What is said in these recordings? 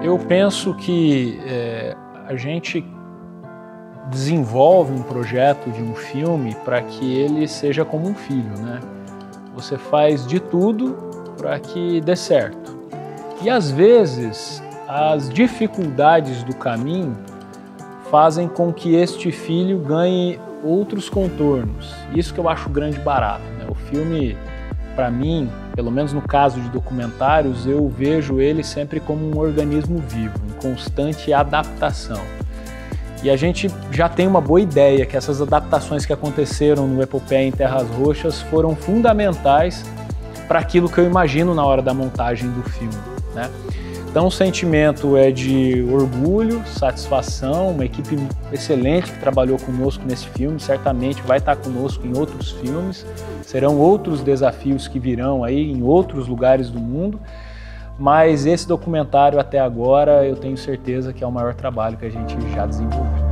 Eu penso que a gente desenvolve um projeto de um filme para que ele seja como um filho, né? Você faz de tudo para que dê certo. E às vezes as dificuldades do caminho fazem com que este filho ganhe outros contornos. Isso que eu acho grande barato, né? O filme, para mim, pelo menos no caso de documentários, eu vejo ele sempre como um organismo vivo, em constante adaptação. E a gente já tem uma boa ideia que essas adaptações que aconteceram no Epopeia em Terras Roxas foram fundamentais para aquilo que eu imagino na hora da montagem do filme, né? Então o sentimento é de orgulho, satisfação, uma equipe excelente que trabalhou conosco nesse filme, certamente vai estar conosco em outros filmes, serão outros desafios que virão aí em outros lugares do mundo, mas esse documentário até agora eu tenho certeza que é o maior trabalho que a gente já desenvolveu.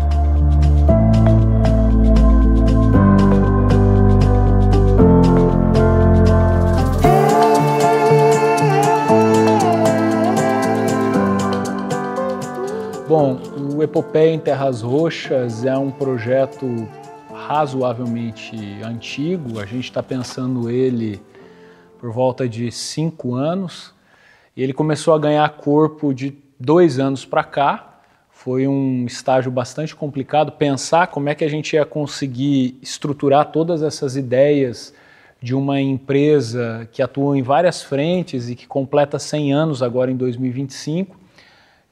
Bom, o Epopeia em Terras Roxas é um projeto razoavelmente antigo, a gente está pensando ele por volta de 5 anos. Ele começou a ganhar corpo de 2 anos para cá, foi um estágio bastante complicado, pensar como é que a gente ia conseguir estruturar todas essas ideias de uma empresa que atua em várias frentes e que completa 100 anos agora em 2025,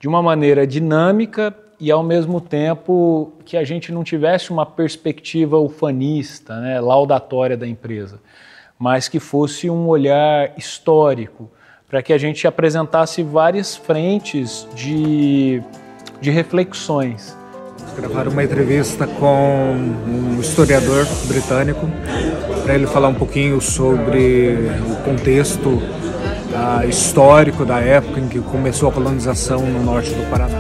de uma maneira dinâmica e ao mesmo tempo que a gente não tivesse uma perspectiva ufanista, né, laudatória da empresa, mas que fosse um olhar histórico, para que a gente apresentasse várias frentes de reflexões. Gravaram uma entrevista com um historiador britânico para ele falar um pouquinho sobre o contexto histórico da época em que começou a colonização no norte do Paraná.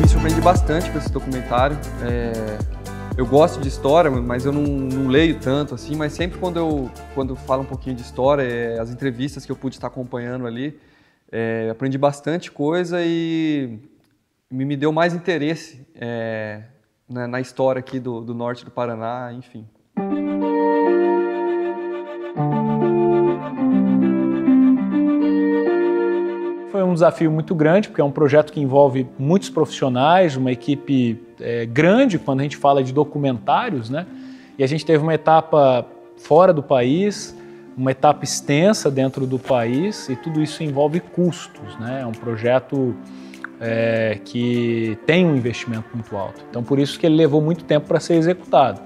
Me surpreendi bastante com esse documentário. Eu gosto de história, mas eu não leio tanto assim, mas sempre quando falo um pouquinho de história, as entrevistas que eu pude estar acompanhando ali, aprendi bastante coisa e me deu mais interesse na história aqui do norte do Paraná, enfim. Foi um desafio muito grande, porque é um projeto que envolve muitos profissionais, uma equipe grande quando a gente fala de documentários, né? E a gente teve uma etapa fora do país, uma etapa extensa dentro do país, e tudo isso envolve custos, né? É um projeto que tem um investimento muito alto. Então, por isso que ele levou muito tempo para ser executado.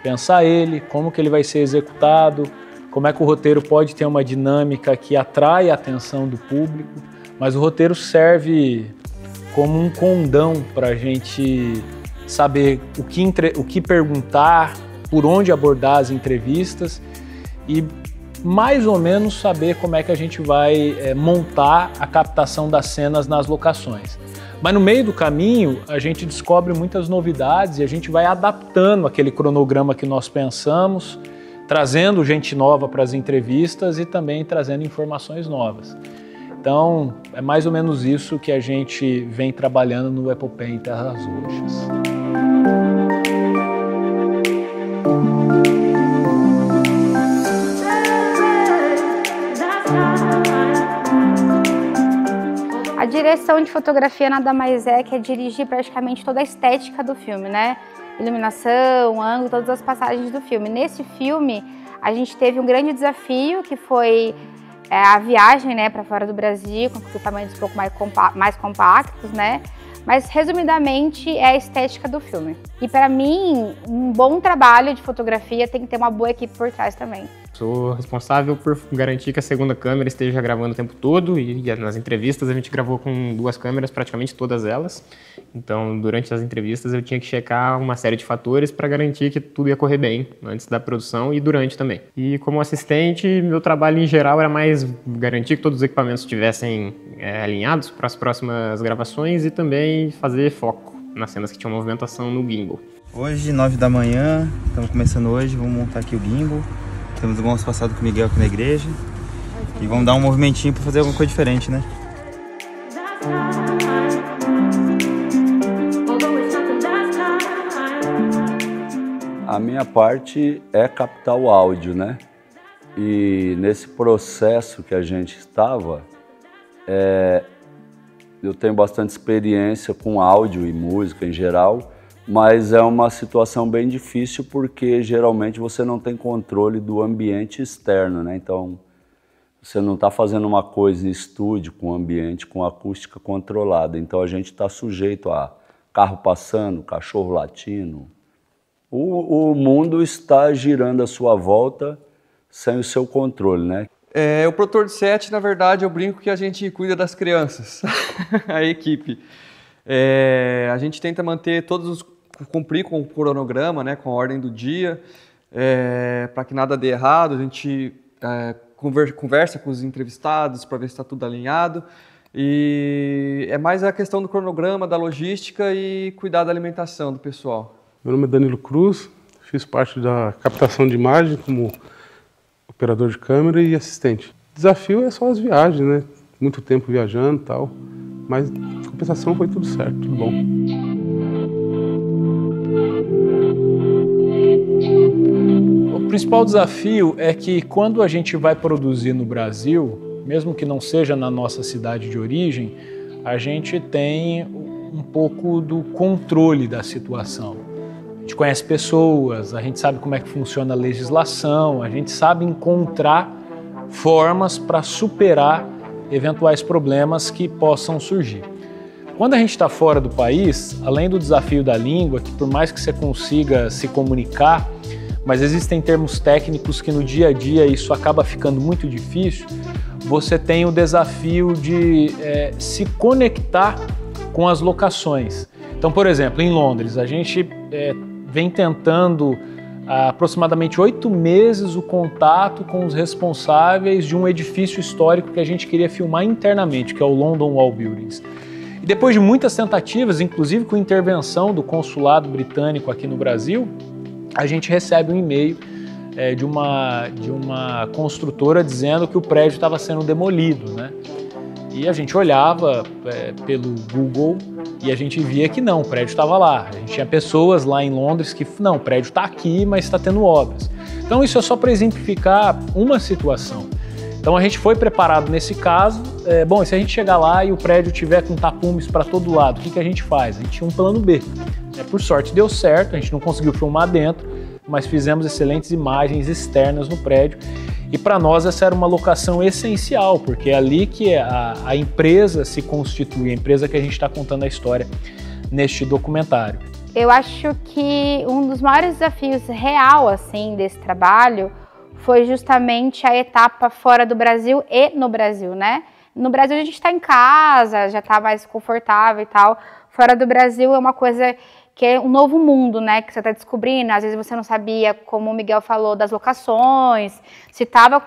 Pensar ele, como que ele vai ser executado, como é que o roteiro pode ter uma dinâmica que atrai a atenção do público, mas o roteiro serve como um condão para a gente saber o que perguntar, por onde abordar as entrevistas e mais ou menos saber como é que a gente vai montar a captação das cenas nas locações. Mas no meio do caminho a gente descobre muitas novidades e a gente vai adaptando aquele cronograma que nós pensamos, trazendo gente nova para as entrevistas e também trazendo informações novas. Então é mais ou menos isso que a gente vem trabalhando no Epopeia em Terras Roxas. A direção de fotografia nada mais é que dirigir praticamente toda a estética do filme, né? Iluminação, ângulo, todas as passagens do filme. Nesse filme, a gente teve um grande desafio, que foi a viagem, né, para fora do Brasil, com equipamentos um pouco mais compactos, né? Mas, resumidamente, é a estética do filme. E, para mim, um bom trabalho de fotografia tem que ter uma boa equipe por trás também. Sou responsável por garantir que a segunda câmera esteja gravando o tempo todo e nas entrevistas a gente gravou com 2 câmeras, praticamente todas elas. Então, durante as entrevistas eu tinha que checar uma série de fatores para garantir que tudo ia correr bem antes da produção e durante também. E como assistente, meu trabalho em geral era mais garantir que todos os equipamentos estivessem alinhados para as próximas gravações e também fazer foco nas cenas que tinham movimentação no gimbal. Hoje, 9 da manhã, estamos começando hoje, vamos montar aqui o gimbal. Temos alguns passados com o Miguel aqui na igreja. E vamos dar um movimentinho para fazer alguma coisa diferente, né? A minha parte é captar o áudio, né? E nesse processo que a gente estava, eu tenho bastante experiência com áudio e música em geral, mas é uma situação bem difícil porque geralmente você não tem controle do ambiente externo, né? Então, você não está fazendo uma coisa em estúdio com ambiente, com acústica controlada. Então, a gente está sujeito a carro passando, cachorro latindo. O mundo está girando à sua volta sem o seu controle, né? O produtor de set, na verdade, eu brinco que a gente cuida das crianças, a equipe. A gente tenta manter cumprir com o cronograma, né, com a ordem do dia, para que nada dê errado. A gente conversa com os entrevistados para ver se está tudo alinhado. E é mais a questão do cronograma, da logística e cuidar da alimentação do pessoal. Meu nome é Danilo Cruz, fiz parte da captação de imagem como operador de câmera e assistente. O desafio é só as viagens, né? Muito tempo viajando e tal, mas em compensação foi tudo certo, tudo bom. O principal desafio é que quando a gente vai produzir no Brasil, mesmo que não seja na nossa cidade de origem, a gente tem um pouco do controle da situação. A gente conhece pessoas, a gente sabe como é que funciona a legislação, a gente sabe encontrar formas para superar eventuais problemas que possam surgir. Quando a gente está fora do país, além do desafio da língua, que por mais que você consiga se comunicar, mas existem termos técnicos que no dia a dia isso acaba ficando muito difícil, você tem o desafio de se conectar com as locações. Então, por exemplo, em Londres, a gente vem tentando há aproximadamente 8 meses o contato com os responsáveis de um edifício histórico que a gente queria filmar internamente, que é o London Wall Buildings. E depois de muitas tentativas, inclusive com intervenção do consulado britânico aqui no Brasil, a gente recebe um e-mail de uma construtora dizendo que o prédio estava sendo demolido, né? E a gente olhava pelo Google e a gente via que não, o prédio estava lá. A gente tinha pessoas lá em Londres que, não, o prédio está aqui, mas está tendo obras. Então isso é só para exemplificar uma situação. Então a gente foi preparado nesse caso. Bom, e se a gente chegar lá e o prédio tiver com tapumes para todo lado, o que a gente faz? A gente tinha um plano B. Por sorte deu certo, a gente não conseguiu filmar dentro, mas fizemos excelentes imagens externas no prédio. E para nós essa era uma locação essencial, porque é ali que a empresa se constitui, a empresa que a gente está contando a história neste documentário. Eu acho que um dos maiores desafios real assim, desse trabalho foi justamente a etapa fora do Brasil e no Brasil, né? No Brasil a gente está em casa, já está mais confortável e tal. Fora do Brasil é uma coisa que é um novo mundo, né, que você está descobrindo. Às vezes você não sabia, como o Miguel falou, das locações, se estava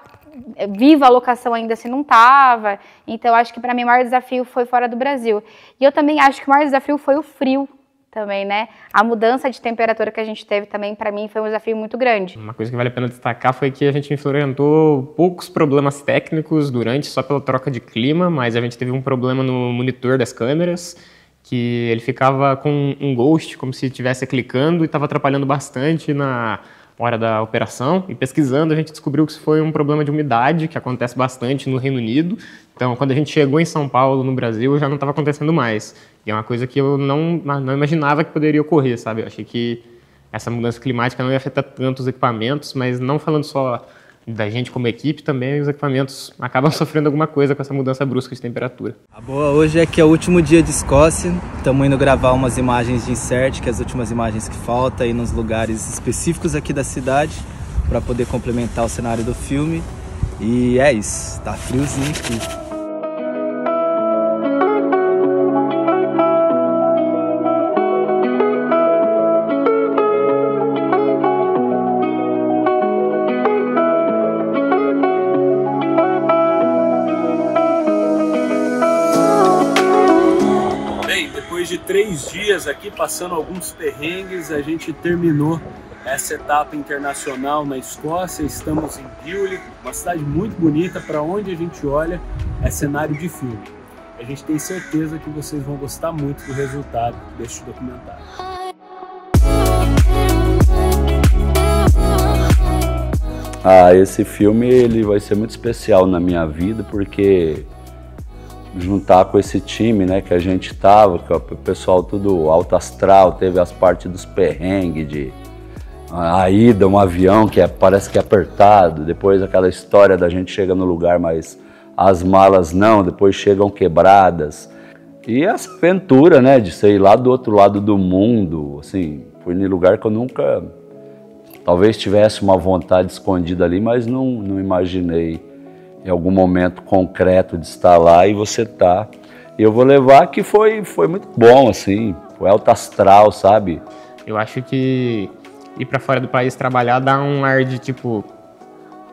viva a locação ainda, se não estava. Então, acho que para mim o maior desafio foi fora do Brasil. E eu também acho que o maior desafio foi o frio também, né? A mudança de temperatura que a gente teve também, para mim, foi um desafio muito grande. Uma coisa que vale a pena destacar foi que a gente enfrentou poucos problemas técnicos durante, só pela troca de clima, mas a gente teve um problema no monitor das câmeras, que ele ficava com um ghost, como se estivesse clicando, e estava atrapalhando bastante na hora da operação. E pesquisando, a gente descobriu que isso foi um problema de umidade, que acontece bastante no Reino Unido. Então, quando a gente chegou em São Paulo, no Brasil, já não estava acontecendo mais. E é uma coisa que eu não imaginava que poderia ocorrer, sabe? Eu achei que essa mudança climática não ia afetar tanto os equipamentos, mas não falando só da gente como equipe, também os equipamentos acabam sofrendo alguma coisa com essa mudança brusca de temperatura. A boa hoje é que é o último dia de Escócia, estamos indo gravar umas imagens de insert, que é as últimas imagens que faltam aí nos lugares específicos aqui da cidade. para poder complementar o cenário do filme. E é isso, tá friozinho aqui. Depois de 3 dias aqui, passando alguns perrengues, a gente terminou essa etapa internacional na Escócia. Estamos em Beauly, uma cidade muito bonita, para onde a gente olha é cenário de filme. A gente tem certeza que vocês vão gostar muito do resultado deste documentário. Esse filme ele vai ser muito especial na minha vida, porque juntar com esse time, né, que a gente tava, que o pessoal tudo alto astral, teve as partes dos perrengues, de a ida, um avião que parece que é apertado, depois aquela história da gente chega no lugar, mas as malas não, depois chegam quebradas. E essa aventura, né, de sair lá do outro lado do mundo, assim, fui em lugar que eu nunca, talvez tivesse uma vontade escondida ali, mas não imaginei em algum momento concreto de estar lá, e você tá. E eu vou levar que foi muito bom, assim, foi alto astral, sabe? Eu acho que ir pra fora do país trabalhar dá um ar de tipo,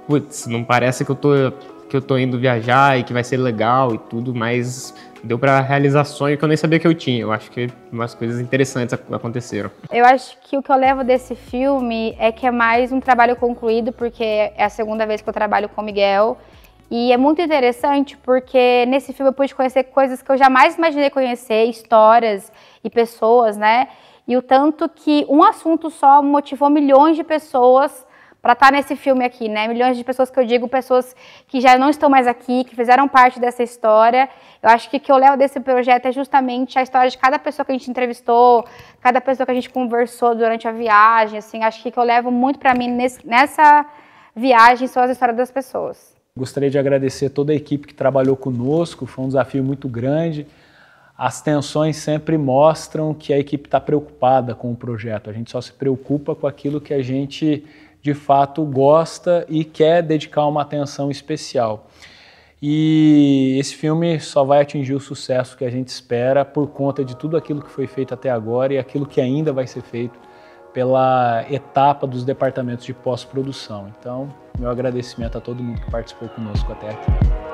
putz, não parece que eu tô indo viajar e que vai ser legal e tudo, mas deu pra realizar sonho que eu nem sabia que eu tinha. Eu acho que umas coisas interessantes aconteceram. Eu acho que o que eu levo desse filme é que é mais um trabalho concluído, porque é a segunda vez que eu trabalho com o Miguel. E é muito interessante porque nesse filme eu pude conhecer coisas que eu jamais imaginei conhecer, histórias e pessoas, né? E o tanto que um assunto só motivou milhões de pessoas para estar nesse filme aqui, né? Milhões de pessoas que eu digo, pessoas que já não estão mais aqui, que fizeram parte dessa história. Eu acho que o que eu levo desse projeto é justamente a história de cada pessoa que a gente entrevistou, cada pessoa que a gente conversou durante a viagem, assim. Acho que o que eu levo muito para mim nessa viagem são as histórias das pessoas. Gostaria de agradecer toda a equipe que trabalhou conosco, foi um desafio muito grande. As tensões sempre mostram que a equipe está preocupada com o projeto. A gente só se preocupa com aquilo que a gente, de fato, gosta e quer dedicar uma atenção especial. E esse filme só vai atingir o sucesso que a gente espera por conta de tudo aquilo que foi feito até agora e aquilo que ainda vai ser feito pela etapa dos departamentos de pós-produção. Então, meu agradecimento a todo mundo que participou conosco até aqui.